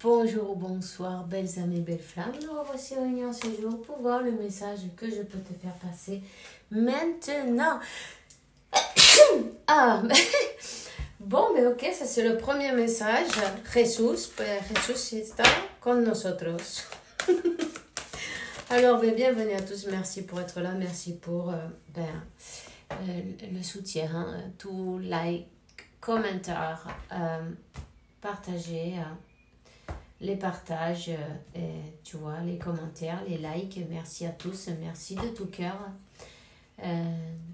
Bonjour, bonsoir, belles âmes et belles flammes. Nous revoici réunis en ce jour pour voir le message que je peux te faire passer maintenant. Ah, bon, mais ok, ça c'est le premier message. Jesús está con nosotros. Alors, bienvenue à tous. Merci pour être là. Merci pour le soutien, tout like, commentaire, partager. Les partages, tu vois, les commentaires, les likes. Merci à tous, merci de tout cœur.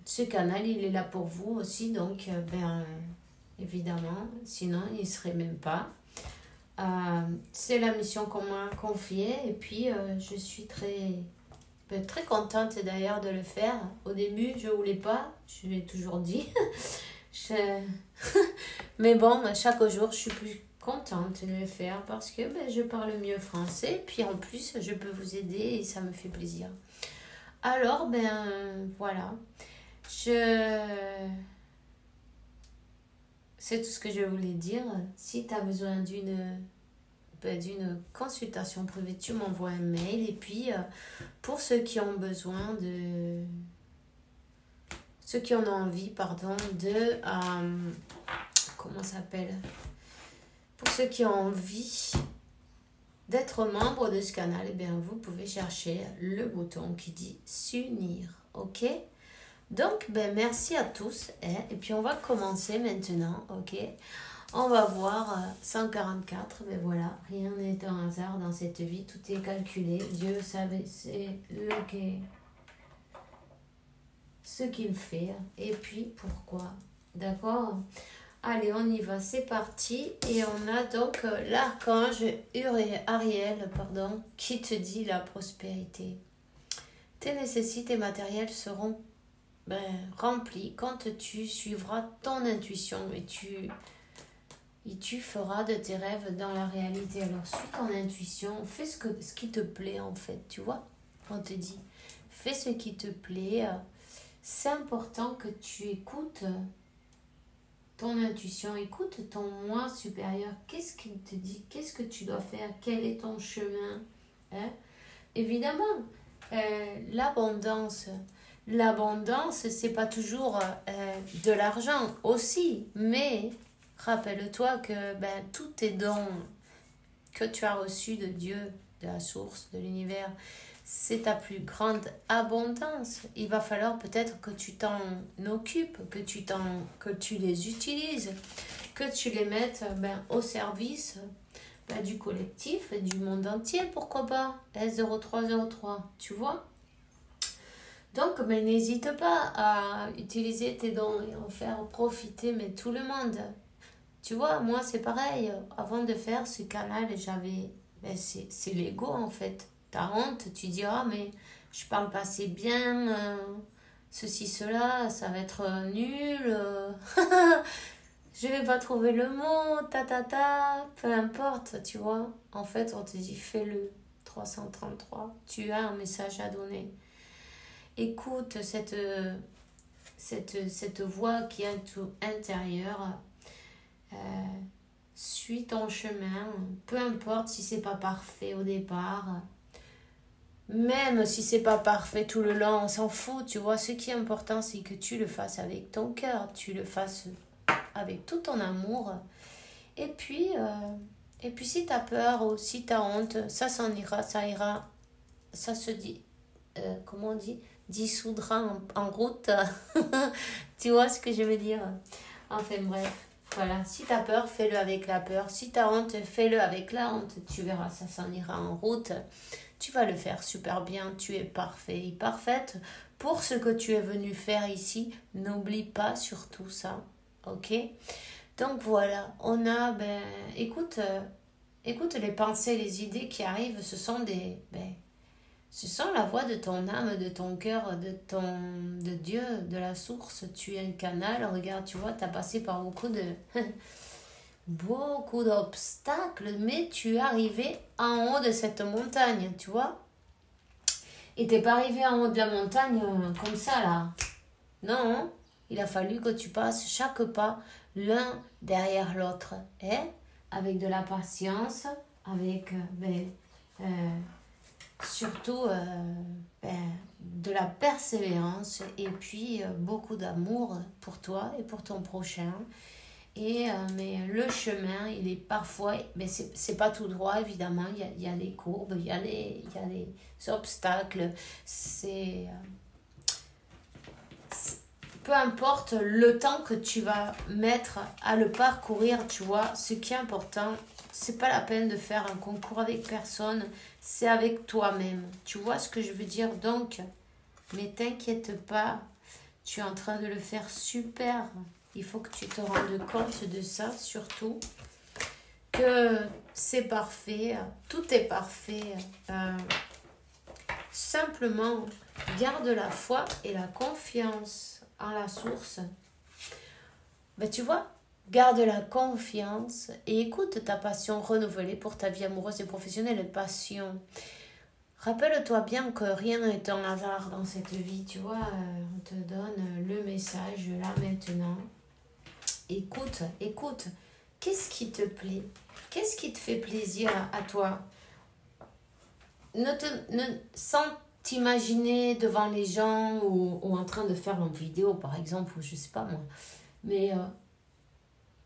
Ce canal, il est là pour vous aussi, donc, évidemment, sinon, il ne serait même pas. C'est la mission qu'on m'a confiée et puis je suis très contente d'ailleurs de le faire. Au début, je ne voulais pas, je l'ai toujours dit. Mais bon, chaque jour, je suis plus contente de le faire parce que je parle mieux français, puis en plus je peux vous aider et ça me fait plaisir. Alors voilà, c'est tout ce que je voulais dire. Si tu as besoin d'une consultation privée, tu m'envoies un mail. Et puis pour ceux qui ont besoin ceux qui en ont envie, de comment ça s'appelle, pour ceux qui ont envie d'être membre de ce canal, vous pouvez chercher le bouton qui dit s'unir, ok? Donc, merci à tous, et puis on va commencer maintenant, ok? On va voir 144, voilà, rien n'est un hasard dans cette vie, tout est calculé, Dieu savait ce qu'il fait, et puis pourquoi, d'accord? Allez, on y va, c'est parti. Et on a donc l'archange Ariel, qui te dit la prospérité. Tes nécessités matérielles seront remplies quand tu suivras ton intuition et tu feras de tes rêves dans la réalité. Alors, suis ton intuition, fais ce qui te plaît en fait, tu vois. On te dit, fais ce qui te plaît. C'est important que tu écoutes ton intuition, écoute ton moi supérieur. Qu'est-ce qu'il te dit? Qu'est-ce que tu dois faire? Quel est ton chemin? Évidemment, l'abondance, c'est pas toujours de l'argent aussi, mais rappelle-toi que tous tes dons que tu as reçus de Dieu, de la source, de l'univers, c'est ta plus grande abondance. Il va falloir peut-être que tu t'en occupes, que tu les utilises, que tu les mettes au service du collectif et du monde entier, pourquoi pas. S0303, tu vois. Donc, n'hésite pas à utiliser tes dons et en faire profiter tout le monde. Tu vois, moi c'est pareil. Avant de faire ce canal, j'avais... c'est l'ego en fait. T'as honte, tu dis, mais je parle pas assez bien, ceci, cela, ça va être nul, je vais pas trouver le mot, peu importe, tu vois. En fait, on te dit, fais-le, 333, tu as un message à donner. Écoute cette voix qui est intérieure, suis ton chemin, peu importe si c'est pas parfait au départ. Même si c'est pas parfait tout le long, on s'en fout, tu vois. Ce qui est important, c'est que tu le fasses avec ton cœur, tu le fasses avec tout ton amour. Et puis si tu as peur ou si tu as honte, ça s'en ira, ça ira, ça se dit, comment on dit, dissoudra en route. Tu vois ce que je veux dire? Enfin bref, voilà. Si tu as peur, fais-le avec la peur. Si tu as honte, fais-le avec la honte. Tu verras, ça s'en ira en route. Tu vas le faire super bien, tu es parfait et parfaite pour ce que tu es venu faire ici. N'oublie pas surtout ça, ok? Donc voilà, on a, écoute les pensées, les idées qui arrivent, ce sont la voix de ton âme, de ton cœur, de Dieu, de la source. Tu es un canal, regarde, tu vois, tu as passé par beaucoup d'obstacles, mais tu es arrivé en haut de cette montagne, tu vois. Et t'es pas arrivé en haut de la montagne comme ça, là. Non, il a fallu que tu passes chaque pas l'un derrière l'autre. Et avec de la patience, avec surtout de la persévérance et puis beaucoup d'amour pour toi et pour ton prochain. Mais le chemin, il est parfois, mais c'est pas tout droit, évidemment. Il y a des courbes, il y a des obstacles. Peu importe le temps que tu vas mettre à le parcourir, tu vois, ce qui est important, c'est pas la peine de faire un concours avec personne, c'est avec toi-même. Tu vois ce que je veux dire? Donc, mais t'inquiète pas, tu es en train de le faire super. Il faut que tu te rendes compte de ça, surtout que c'est parfait, tout est parfait. Simplement, garde la foi et la confiance en la source. Ben, tu vois, garde la confiance et écoute ta passion renouvelée pour ta vie amoureuse et professionnelle. Passion. Rappelle-toi bien que rien n'est un hasard dans cette vie, tu vois. On te donne le message là maintenant. Écoute. Qu'est-ce qui te plaît? Qu'est-ce qui te fait plaisir à toi? Sans t'imaginer devant les gens ou en train de faire une vidéo, par exemple, ou je sais pas moi. Mais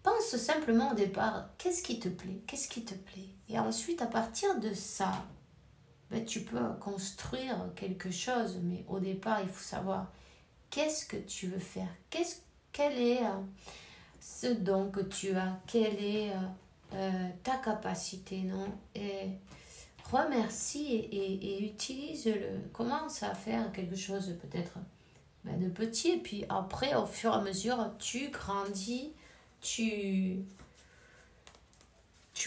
pense simplement au départ, qu'est-ce qui te plaît? Qu'est-ce qui te plaît? Et ensuite, à partir de ça, ben, tu peux construire quelque chose. Mais au départ, il faut savoir qu'est-ce que tu veux faire. Quel est ce don que tu as? Quelle est ta capacité, non? Et remercie et utilise-le. Commence à faire quelque chose peut-être de petit. Et puis après, au fur et à mesure, tu grandis. Tu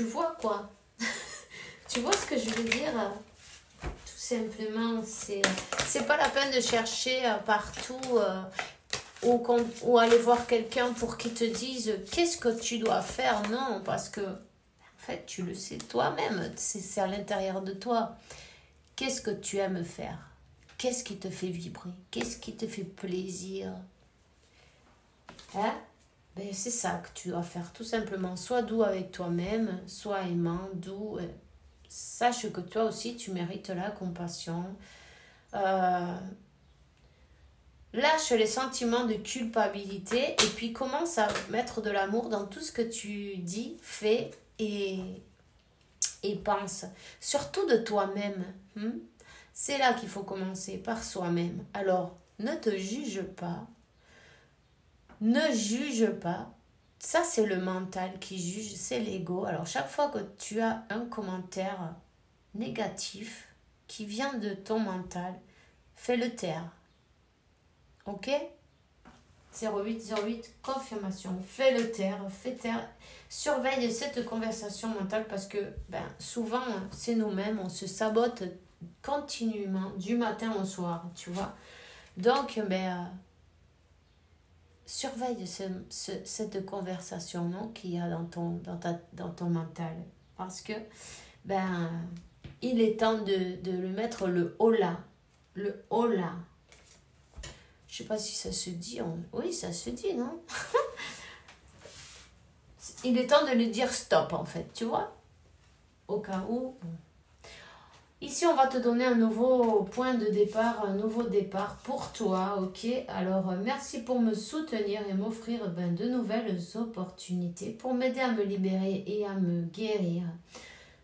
vois quoi? Tu vois ce que je veux dire? Tout simplement, c'est pas la peine de chercher partout ou aller voir quelqu'un pour qu'il te dise qu'est-ce que tu dois faire. Non, parce que en fait, tu le sais toi-même. C'est à l'intérieur de toi. Qu'est-ce que tu aimes faire? Qu'est-ce qui te fait vibrer? Qu'est-ce qui te fait plaisir? Hein? Ben, c'est ça que tu dois faire, tout simplement. Sois doux avec toi-même, sois aimant, doux. Sache que toi aussi, tu mérites la compassion. Lâche les sentiments de culpabilité et puis commence à mettre de l'amour dans tout ce que tu dis, fais et pense. Surtout de toi-même. C'est là qu'il faut commencer, par soi-même. Alors, ne te juge pas. Ne juge pas. Ça, c'est le mental qui juge, c'est l'ego. Alors, chaque fois que tu as un commentaire négatif qui vient de ton mental, fais-le taire. Ok? 0808, confirmation. Fais-le taire, fais taire. Surveille cette conversation mentale parce que souvent, c'est nous-mêmes, on se sabote continuellement du matin au soir, tu vois. Donc, surveille cette conversation, non, qu'il y a dans ton mental. Parce que, il est temps de le mettre le haut là. Le haut là. Je sais pas si ça se dit. Oui, ça se dit, non? Il est temps de lui dire stop, en fait, tu vois? Au cas où. Ici, on va te donner un nouveau point de départ, un nouveau départ pour toi, ok? Alors, merci pour me soutenir et m'offrir de nouvelles opportunités pour m'aider à me libérer et à me guérir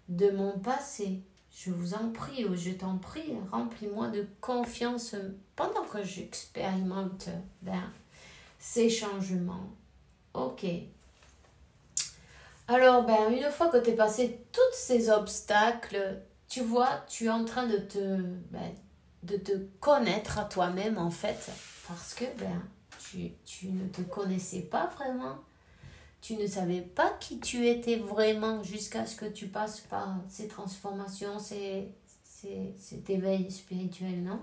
de mon passé. Je vous en prie, ou je t'en prie, remplis-moi de confiance pendant que j'expérimente ces changements. Ok. Alors, une fois que tu as passé tous ces obstacles, tu vois, tu es en train de te connaître à toi-même, en fait, parce que tu ne te connaissais pas vraiment. Tu ne savais pas qui tu étais vraiment jusqu'à ce que tu passes par ces transformations, cet éveil spirituel, non?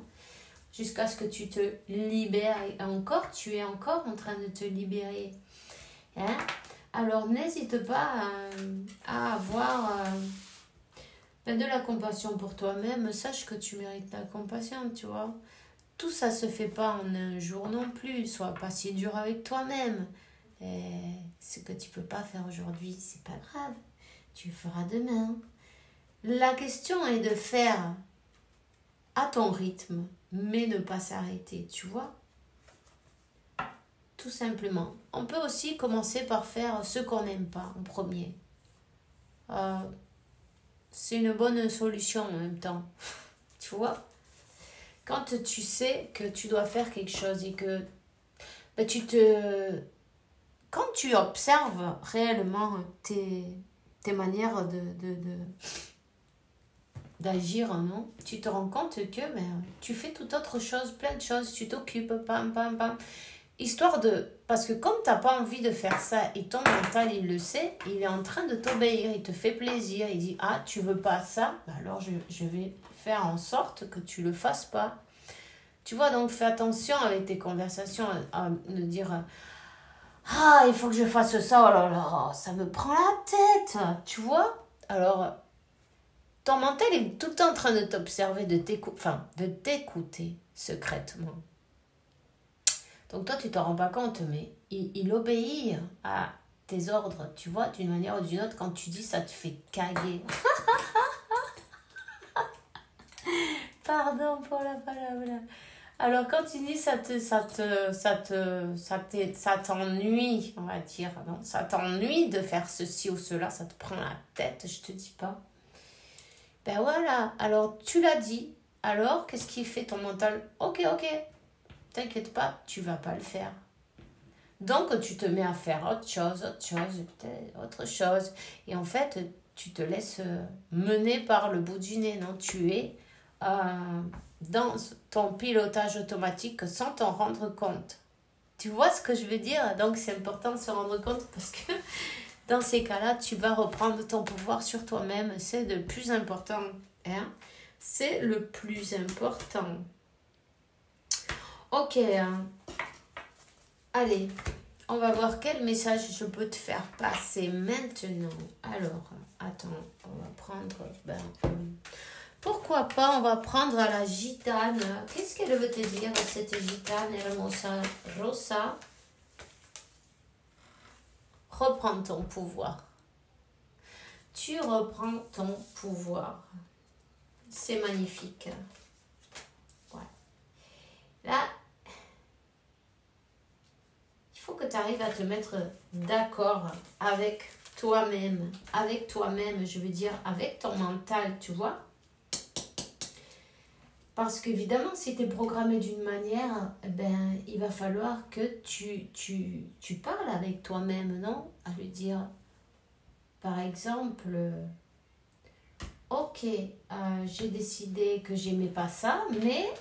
Jusqu'à ce que tu te libères. Et encore, tu es encore en train de te libérer. Hein? Alors, n'hésite pas à avoir de la compassion pour toi-même. Sache que tu mérites la compassion, tu vois. Tout ça se fait pas en un jour non plus. Sois pas si dur avec toi-même. Ce que tu peux pas faire aujourd'hui, c'est pas grave. Tu le feras demain. La question est de faire à ton rythme, mais ne pas s'arrêter, tu vois. Tout simplement. On peut aussi commencer par faire ce qu'on n'aime pas en premier. C'est une bonne solution en même temps. Tu vois, quand tu sais que tu dois faire quelque chose et que ben, quand tu observes réellement tes manières d'agir, non, tu te rends compte que ben, tu fais toute autre chose, plein de choses, tu t'occupes, pam, pam, pam. Histoire de... Parce que comme tu n'as pas envie de faire ça et ton mental, il le sait, il est en train de t'obéir, il te fait plaisir, il dit, ah, tu veux pas ça, ben alors je vais faire en sorte que tu le fasses pas. Tu vois, donc fais attention avec tes conversations à me dire, ah, il faut que je fasse ça, oh là là, ça me prend la tête, tu vois. Alors, ton mental est tout le temps en train de t'observer, de t'écouter secrètement. Donc toi, tu t'en rends pas compte, mais il obéit à tes ordres, tu vois, d'une manière ou d'une autre. Quand tu dis ça te fait caguer. Pardon pour la parole. Alors quand tu dis ça t'ennuie, on va dire, non, ça t'ennuie de faire ceci ou cela, ça te prend la tête, je te dis pas. Ben voilà, alors tu l'as dit, alors qu'est-ce qui fait ton mental? Ok, t'inquiète pas, tu vas pas le faire. Donc tu te mets à faire autre chose, peut-être autre chose. Et en fait, tu te laisses mener par le bout du nez, non? Tu es dans ton pilotage automatique sans t'en rendre compte. Tu vois ce que je veux dire? Donc c'est important de se rendre compte parce que dans ces cas-là, tu vas reprendre ton pouvoir sur toi-même. C'est le plus important. Hein? C'est le plus important. Ok. Allez, on va voir quel message je peux te faire passer maintenant. Alors, attends, on va prendre... pourquoi pas, on va prendre la gitane. Qu'est-ce qu'elle veut te dire, cette gitane, hermosa rosa? Reprends ton pouvoir. Tu reprends ton pouvoir. C'est magnifique. Ouais. Là, il faut que tu arrives à te mettre d'accord avec toi-même. Avec toi-même, je veux dire, avec ton mental, tu vois. Parce qu'évidemment, si tu es programmé d'une manière, ben, il va falloir que tu parles avec toi-même, non? À lui dire, par exemple, ok, j'ai décidé que j'aimais pas ça, mais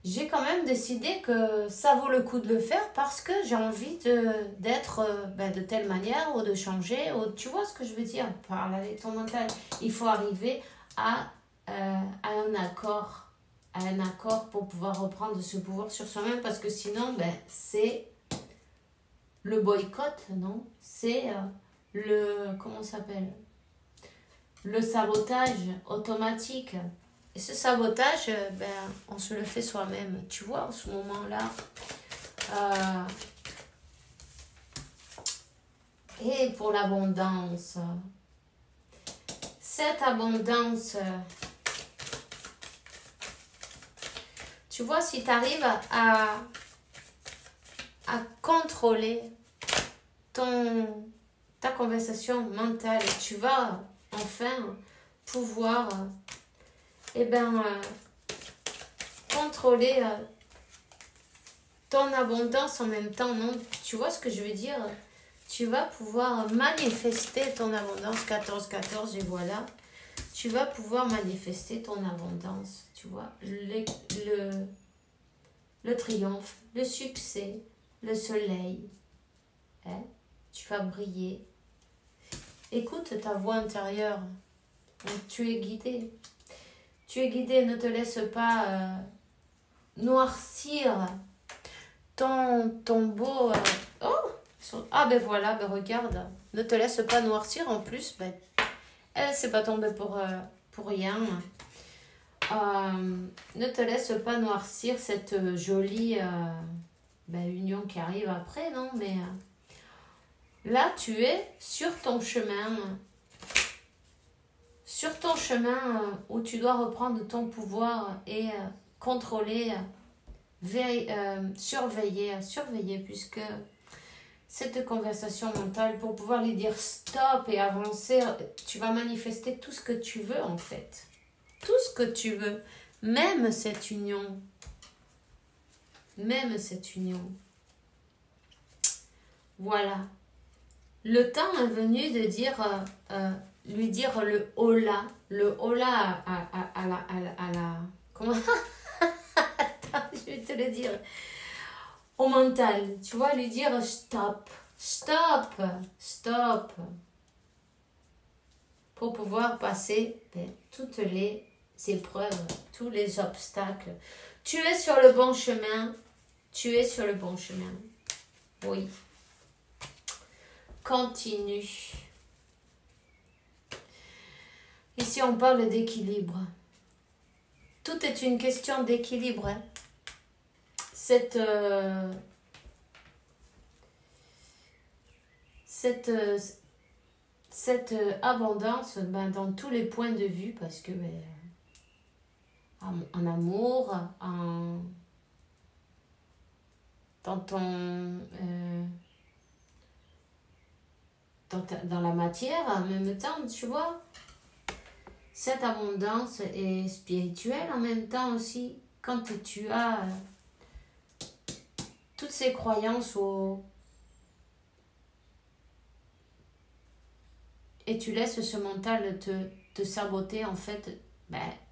j'ai quand même décidé que ça vaut le coup de le faire parce que j'ai envie d'être de telle manière ou de changer. Ou, tu vois ce que je veux dire? Parle avec ton mental. Il faut arriver à un accord pour pouvoir reprendre ce pouvoir sur soi-même parce que sinon, c'est le boycott, non? C'est comment ça s'appelle? Le sabotage automatique. Et ce sabotage, on se le fait soi-même. Tu vois, en ce moment-là. Et pour l'abondance. Cette abondance, tu vois, si tu arrives à contrôler ta conversation mentale, tu vas enfin pouvoir contrôler ton abondance en même temps, non? Tu vois ce que je veux dire? Tu vas pouvoir manifester ton abondance, 14-14, et voilà. Tu vas pouvoir manifester ton abondance, tu vois. Le triomphe, le succès, le soleil. Hein? Tu vas briller. Écoute ta voix intérieure. Tu es guidé. Tu es guidé, ne te laisse pas noircir ton beau... Ah ben voilà, regarde. Ne te laisse pas noircir en plus. Elle c'est pas tombée pour rien. Ne te laisse pas noircir cette jolie union qui arrive après, non? Mais là, tu es sur ton chemin. sur ton chemin où tu dois reprendre ton pouvoir et contrôler, surveiller, puisque cette conversation mentale, pour pouvoir lui dire stop et avancer, tu vas manifester tout ce que tu veux en fait. Tout ce que tu veux, même cette union. Même cette union. Voilà. Le temps est venu de dire, lui dire le hola à la comment attends, je vais te le dire, au mental, tu vois, lui dire stop, stop, stop, pour pouvoir passer toutes les épreuves, tous les obstacles. Tu es sur le bon chemin, tu es sur le bon chemin, oui. Continue. Ici, on parle d'équilibre. Tout est une question d'équilibre. Hein. Cette abondance, dans tous les points de vue, parce que en amour, dans ton... dans la matière, en même temps, tu vois, cette abondance est spirituelle en même temps aussi. Quand tu as toutes ces croyances et tu laisses ce mental te saboter, en fait,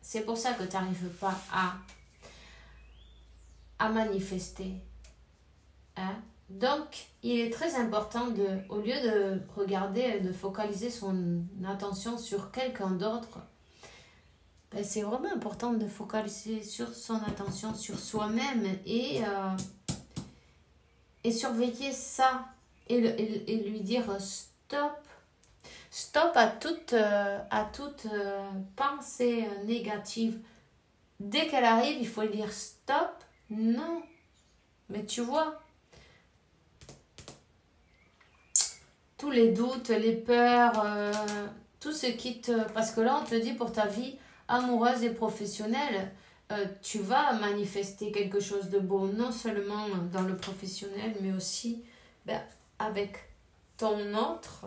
c'est pour ça que tu n'arrives pas à manifester. Hein? Donc, il est très important au lieu de regarder, de focaliser son attention sur quelqu'un d'autre, c'est vraiment important de focaliser sur son attention sur soi-même et surveiller ça et lui dire stop. Stop à toute pensée négative. Dès qu'elle arrive, il faut dire stop. Non. Mais tu vois, tous les doutes, les peurs, tout ce qui te... Parce que là, on te dit pour ta vie amoureuse et professionnelle, tu vas manifester quelque chose de beau, non seulement dans le professionnel, mais aussi avec ton autre,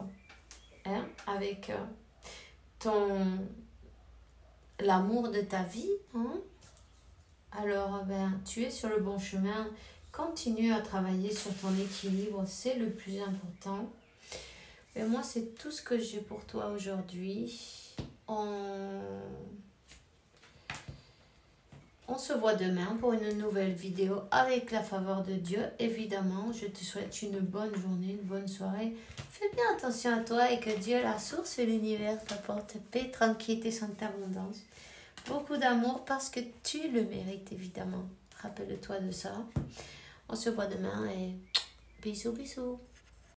hein, avec l'amour de ta vie. Hein. Alors, tu es sur le bon chemin. Continue à travailler sur ton équilibre, c'est le plus important. Et moi, c'est tout ce que j'ai pour toi aujourd'hui. On se voit demain pour une nouvelle vidéo avec la faveur de Dieu. Évidemment, je te souhaite une bonne journée, une bonne soirée. Fais bien attention à toi et que Dieu, la source et l'univers, t'apporte paix, tranquillité, santé, abondance. Beaucoup d'amour parce que tu le mérites, évidemment. Rappelle-toi de ça. On se voit demain et bisous, bisous.